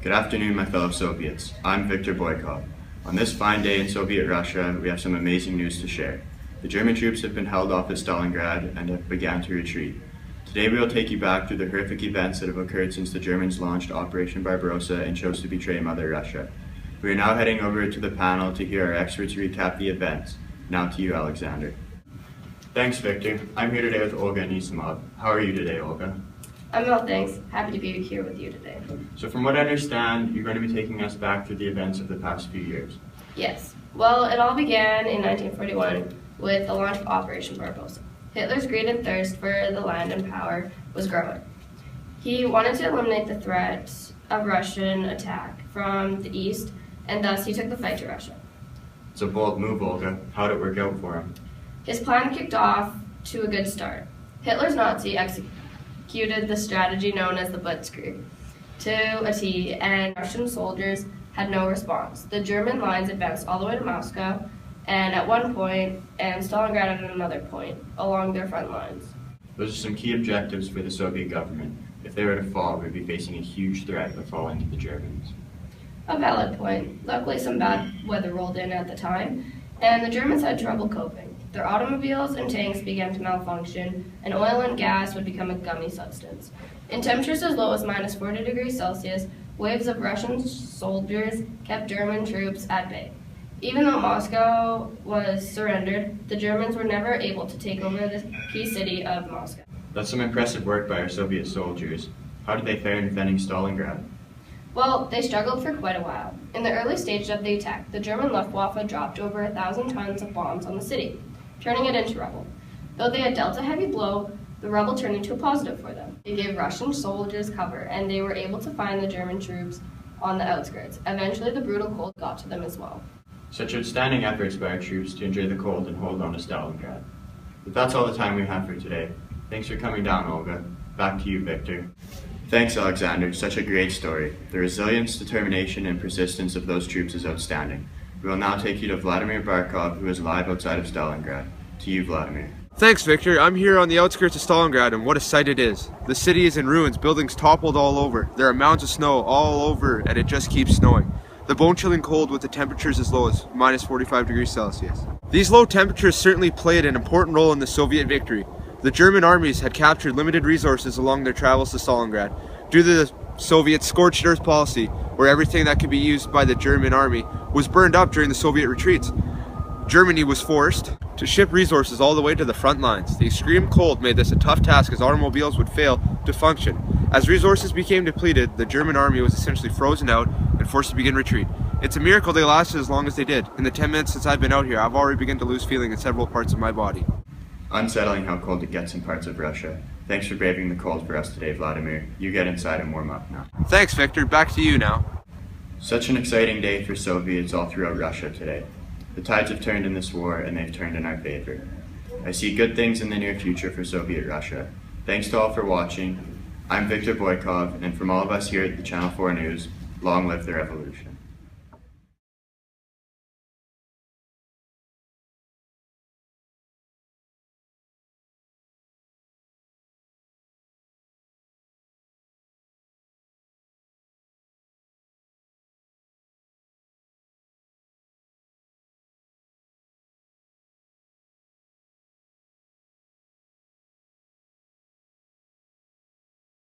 Good afternoon, my fellow Soviets. I'm Viktor Boykov. On this fine day in Soviet Russia, we have some amazing news to share. The German troops have been held off at Stalingrad and have begun to retreat. Today we will take you back through the horrific events that have occurred since the Germans launched Operation Barbarosa and chose to betray Mother Russia. We are now heading over to the panel to hear our experts recap the events. Now to you, Alexander. Thanks, Victor. I'm here today with Olga and Isamov. How are you today, Olga? I'm well, thanks. Happy to be here with you today. So from what I understand, you're going to be taking us back through the events of the past few years. Yes. Well, it all began in 1941 with the launch of Operation Barbarosa. Hitler's greed and thirst for the land and power was growing. He wanted to eliminate the threat of Russian attack from the east, and thus he took the fight to Russia. It's a bold move, Olga. How'd it work out for him? His plan kicked off to a good start. Hitler's Nazi executed the strategy known as the Blitzkrieg to a T, and Russian soldiers had no response. The German lines advanced all the way to Moscow, and at one point, and Stalingrad at another point, along their front lines. Those are some key objectives for the Soviet government. If they were to fall, we'd be facing a huge threat of falling to the Germans. A valid point. Luckily, some bad weather rolled in at the time, and the Germans had trouble coping. Their automobiles and tanks began to malfunction, and oil and gas would become a gummy substance. In temperatures as low as minus 40 degrees Celsius, waves of Russian soldiers kept German troops at bay. Even though Moscow was surrendered, the Germans were never able to take over the key city of Moscow. That's some impressive work by our Soviet soldiers. How did they fare in defending Stalingrad? Well, they struggled for quite a while. In the early stages of the attack, the German Luftwaffe dropped over 1,000 tons of bombs on the city, turning it into rubble. Though they had dealt a heavy blow, the rubble turned into a positive for them. They gave Russian soldiers cover, and they were able to find the German troops on the outskirts. Eventually, the brutal cold got to them as well. Such outstanding efforts by our troops to endure the cold and hold on to Stalingrad. But that's all the time we have for today. Thanks for coming down, Olga. Back to you, Victor. Thanks, Alexander. Such a great story. The resilience, determination, and persistence of those troops is outstanding. We will now take you to Vladimir Barkov, who is live outside of Stalingrad. To you, Vladimir. Thanks, Victor. I'm here on the outskirts of Stalingrad, and what a sight it is. The city is in ruins, buildings toppled all over. There are mounds of snow all over, and it just keeps snowing. The bone-chilling cold with the temperatures as low as minus 45 degrees Celsius. These low temperatures certainly played an important role in the Soviet victory. The German armies had captured limited resources along their travels to Stalingrad due to the Soviet scorched earth policy, where everything that could be used by the German army was burned up during the Soviet retreats. Germany was forced to ship resources all the way to the front lines. The extreme cold made this a tough task as automobiles would fail to function. As resources became depleted, the German army was essentially frozen out and forced to begin retreat. It's a miracle they lasted as long as they did. In the 10 minutes since I've been out here, I've already begun to lose feeling in several parts of my body. Unsettling how cold it gets in parts of Russia. Thanks for braving the cold for us today, Vladimir. You get inside and warm up now. Thanks, Victor. Back to you now. Such an exciting day for Soviets all throughout Russia today. The tides have turned in this war, and they've turned in our favor. I see good things in the near future for Soviet Russia. Thanks to all for watching. I'm Viktor Boykov, and from all of us here at the Channel 4 News, long live the revolution.